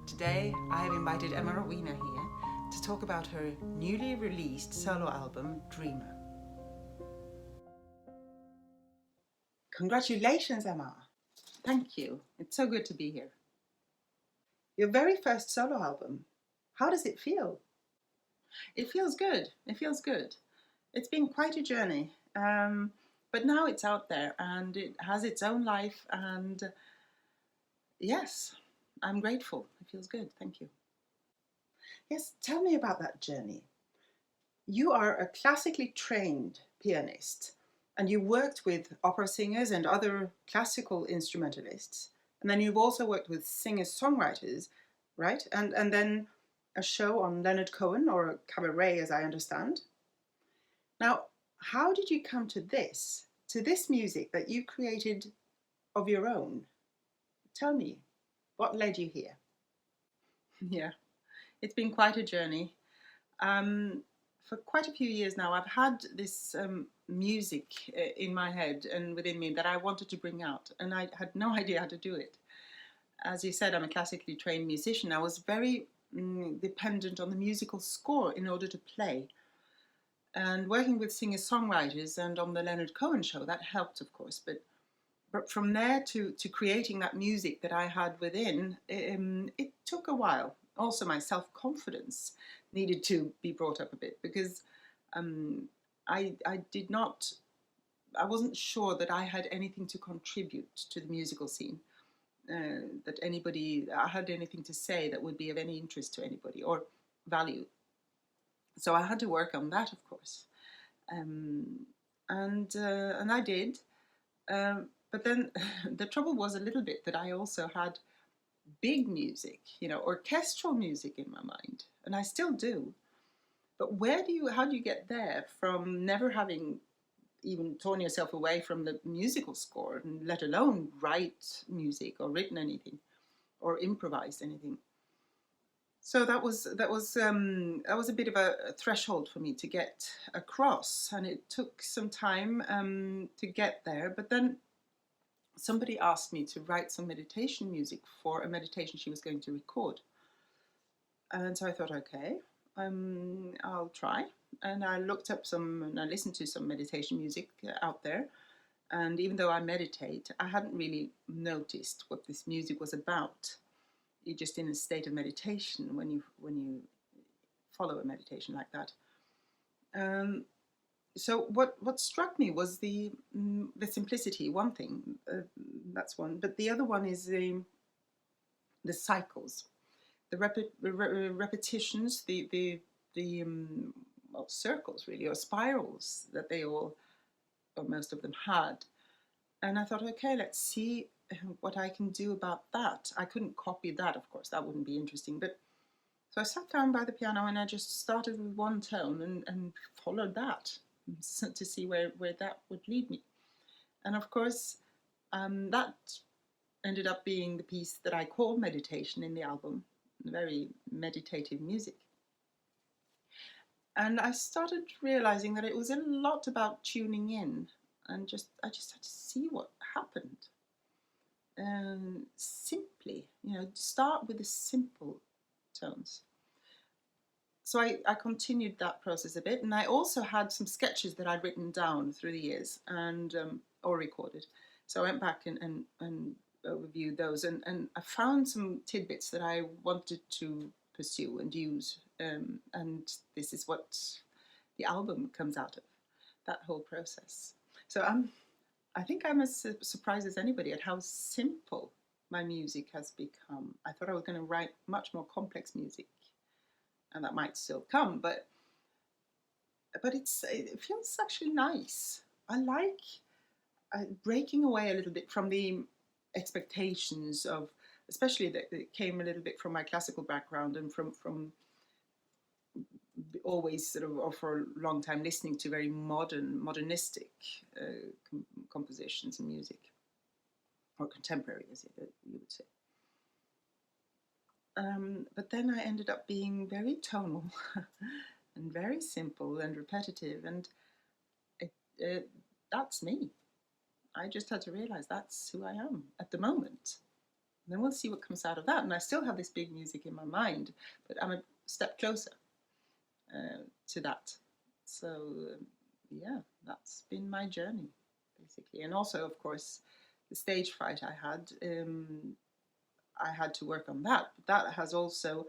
Today I have invited Emma Rowena here to talk about her newly released solo album, Dreamer. Congratulations, Emma. Thank you. It's so good to be here. Your very first solo album. How does it feel? It feels good. It feels good. It's been quite a journey, but now it's out there and it has its own life, and yes, I'm grateful. It feels good. Thank you. Yes, tell me about that journey. You are a classically trained pianist and you worked with opera singers and other classical instrumentalists. And then you've also worked with singer-songwriters, right? And then a show on Leonard Cohen, or a cabaret as I understand. Now, how did you come to this music that you created of your own? Tell me, what led you here? Yeah, it's been quite a journey. For quite a few years now, I've had this music in my head and within me that I wanted to bring out, and I had no idea how to do it. As you said, I'm a classically trained musician. I was very dependent on the musical score in order to play. And working with singer-songwriters and on the Leonard Cohen show, that helped, of course. But from there to creating that music that I had within, it took a while. Also, my self-confidence needed to be brought up a bit, because I wasn't sure that I had anything to contribute to the musical scene, that I had anything to say that would be of any interest to anybody or value. So I had to work on that, of course, and I did. But then the trouble was a little bit that I also had big music, orchestral music in my mind, and I still do. But how do you get there from never having even torn yourself away from the musical score, and let alone write music or written anything or improvised anything? So that was a bit of a threshold for me to get across, and it took some time to get there. But then somebody asked me to write some meditation music for a meditation she was going to record. And so I thought, okay, I'll try. And I listened to some meditation music out there. And even though I meditate, I hadn't really noticed what this music was about. You're just in a state of meditation when you follow a meditation like that. So what struck me was the simplicity. One thing, that's one, but the other one is the cycles, the repetitions, the circles really, or spirals that they all, or most of them, had. And I thought, okay, let's see what I can do about that. I couldn't copy that, of course, that wouldn't be interesting. But so I sat down by the piano and I just started with one tone and followed that to see where that would lead me. And of course, that ended up being the piece that I call Meditation in the album, very meditative music. And I started realizing that it was a lot about tuning in, and I just had to see what happened. Simply, start with the simple tones. So I continued that process a bit, and I also had some sketches that I'd written down through the years and or recorded. So I went back and reviewed those, and I found some tidbits that I wanted to pursue and use, and this is what the album comes out of, that whole process. So I think I'm as surprised as anybody at how simple my music has become. I thought I was going to write much more complex music, and that might still come, but it feels actually nice. I like breaking away a little bit from the expectations of, especially that it came a little bit from my classical background and from always sort of, or for a long time, listening to very modernistic compositions and music, or contemporary, as you would say. But then I ended up being very tonal and very simple and repetitive, and that's me. I just had to realize that's who I am at the moment. And then we'll see what comes out of that. And I still have this big music in my mind, but I'm a step closer to that. So yeah, that's been my journey, basically. And also, of course, the stage fright I had to work on that. But that has also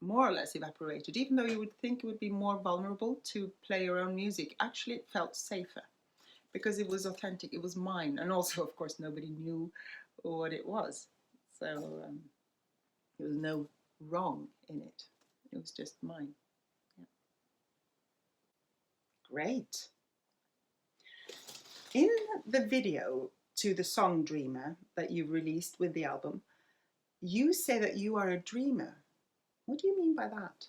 more or less evaporated. Even though you would think it would be more vulnerable to play your own music, actually it felt safer because it was authentic, it was mine. And also, of course, nobody knew what it was. So there was no wrong in it. It was just mine. Yeah. Great. In the video to the song Dreamer that you released with the album, you say that you are a dreamer. What do you mean by that?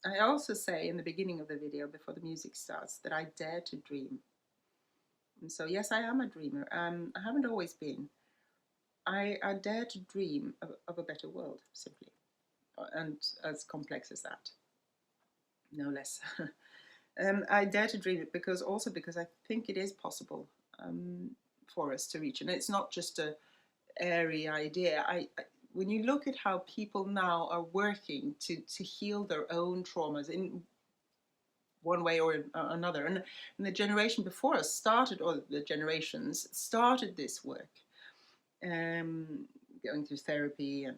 I also say in the beginning of the video, before the music starts, that I dare to dream. And so, yes, I am a dreamer. I haven't always been. I dare to dream of a better world, simply. And as complex as that, no less. I dare to dream it because I think it is possible for us to reach. And it's not just a airy idea. When you look at how people now are working to heal their own traumas in one way or another, and the generation before us started, or the generations started this work, going through therapy,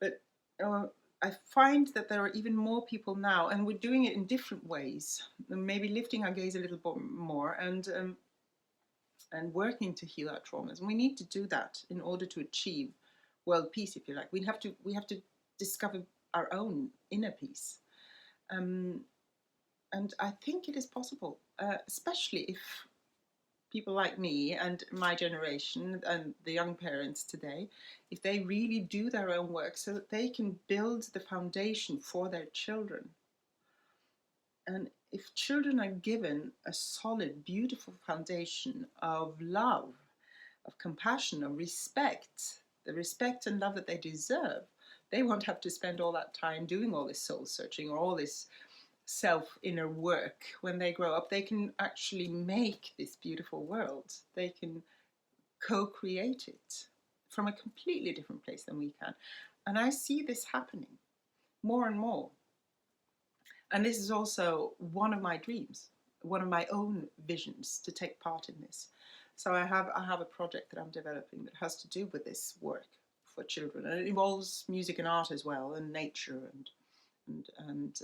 but I find that there are even more people now, and we're doing it in different ways, maybe lifting our gaze a little bit more and working to heal our traumas. And we need to do that in order to achieve world peace, if you like. We have to discover our own inner peace. And I think it is possible, especially if people like me and my generation and the young parents today, if they really do their own work so that they can build the foundation for their children. And if children are given a solid, beautiful foundation of love, of compassion, of respect, the respect and love that they deserve, they won't have to spend all that time doing all this soul searching or all this self inner work. When they grow up, they can actually make this beautiful world. They can co-create it from a completely different place than we can. And I see this happening more and more. And this is also one of my dreams, one of my own visions, to take part in this. So I have a project that I'm developing that has to do with this work for children, and it involves music and art as well, and nature, and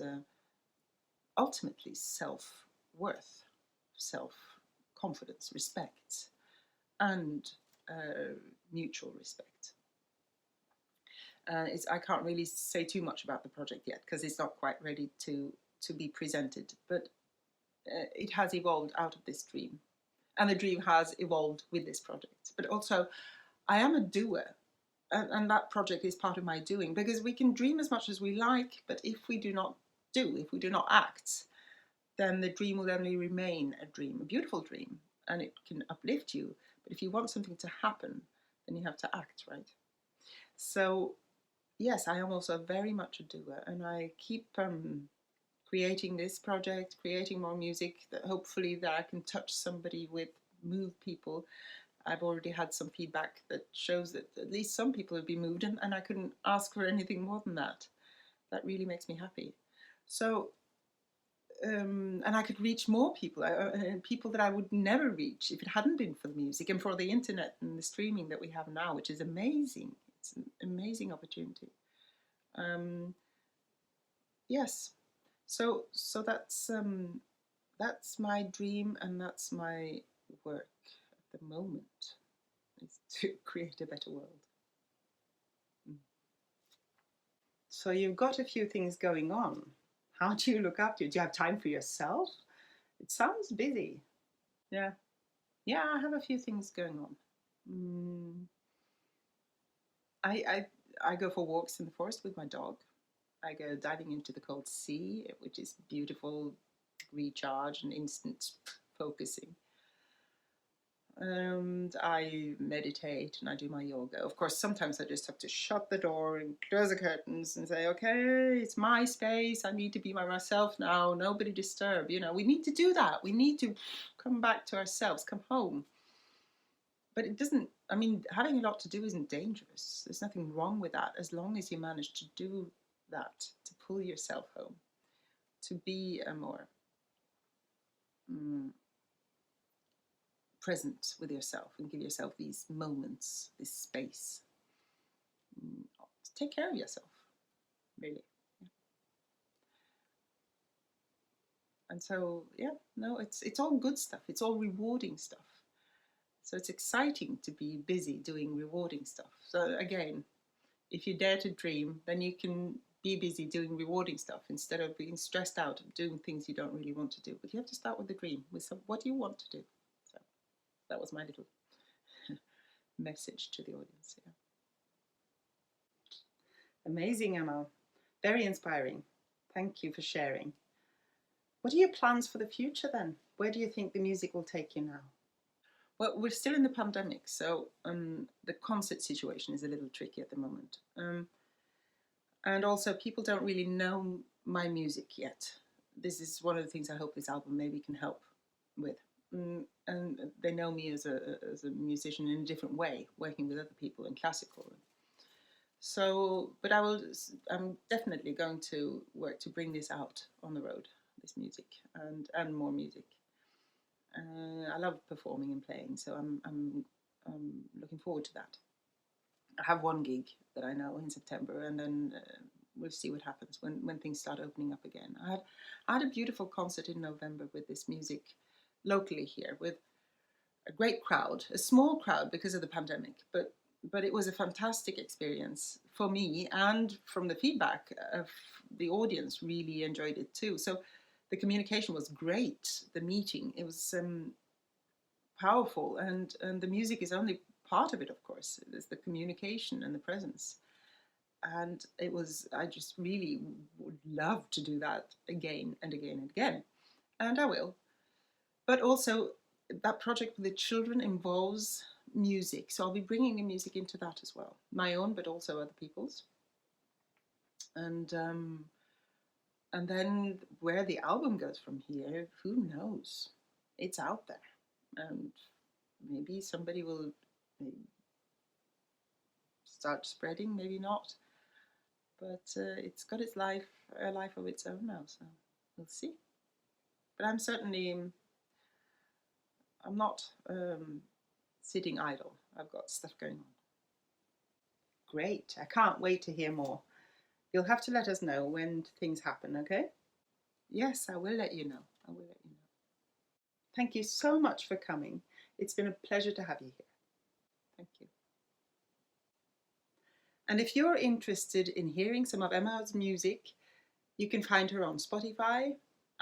ultimately self-worth, self-confidence, respect, and mutual respect. I can't really say too much about the project yet because it's not quite ready to be presented, but it has evolved out of this dream, and the dream has evolved with this project. But also, I am a doer, and that project is part of my doing, because we can dream as much as we like, but if we do not act, then the dream will only remain a dream, a beautiful dream, and it can uplift you. But if you want something to happen, then you have to act, right? So, yes, I am also very much a doer, and I keep creating this project, creating more music that hopefully that I can touch somebody with, move people. I've already had some feedback that shows that at least some people have been moved, and I couldn't ask for anything more than that. That really makes me happy. So, and I could reach more people, people that I would never reach if it hadn't been for the music and for the internet and the streaming that we have now, which is amazing. It's an amazing opportunity. Yes, so that's my dream, and that's my work at the moment, is to create a better world. So you've got a few things going on. How do you look after it? Do you have time for yourself? It sounds busy. Yeah. Yeah, I have a few things going on. I go for walks in the forest with my dog. I go diving into the cold sea, which is beautiful, recharge and instant focusing. And I meditate and I do my yoga. Of course, sometimes I just have to shut the door and close the curtains and say, okay, it's my space. I need to be by myself now. Nobody disturb. We need to do that. We need to come back to ourselves, come home. but it doesn't, I mean, having a lot to do isn't dangerous. There's nothing wrong with that as long as you manage to do that, to pull yourself home, to be a more mm, present with yourself and give yourself these moments, this space. Mm, take care of yourself, really. And so, yeah, no, it's all good stuff. It's all rewarding stuff. So it's exciting to be busy doing rewarding stuff. So again, if you dare to dream, then you can be busy doing rewarding stuff instead of being stressed out of doing things you don't really want to do. But you have to start with the dream, with what do you want to do? So that was my little message to the audience. Yeah. Amazing, Emma. Very inspiring. Thank you for sharing. What are your plans for the future then? Where do you think the music will take you now? Well, we're still in the pandemic, so the concert situation is a little tricky at the moment. And also, people don't really know my music yet. This is one of the things I hope this album maybe can help with. And they know me as a musician in a different way, working with other people in classical. So, but I'm definitely going to work to bring this out on the road, this music, and more music. I love performing and playing, so I'm looking forward to that. I have one gig that I know in September, and then we'll see what happens when things start opening up again. I had a beautiful concert in November with this music locally here with a great crowd, a small crowd because of the pandemic, but it was a fantastic experience for me, and from the feedback of the audience really enjoyed it too. So the communication was great. The meeting, it was powerful, and the music is only part of it, of course. There's the communication and the presence, and it was, I just really would love to do that again and again and again, and I will. But also, that project with the children involves music, so I'll be bringing the music into that as well, my own but also other people's. And um, and then where the album goes from here, who knows? It's out there, and maybe somebody will start spreading, maybe not. But it's got its life, a life of its own now, so we'll see. But I'm not sitting idle. I've got stuff going on. Great. I can't wait to hear more. You'll have to let us know when things happen, okay? Yes, I will let you know. I will let you know. Thank you so much for coming. It's been a pleasure to have you here. Thank you. And if you're interested in hearing some of Emma's music, you can find her on Spotify,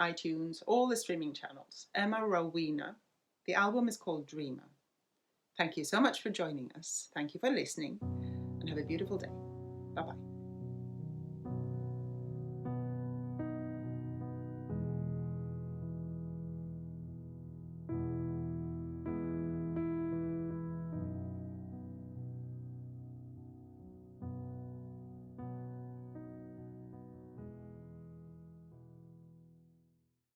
iTunes, all the streaming channels. Emma Rowena. The album is called Dreamer. Thank you so much for joining us. Thank you for listening, and have a beautiful day. Bye bye.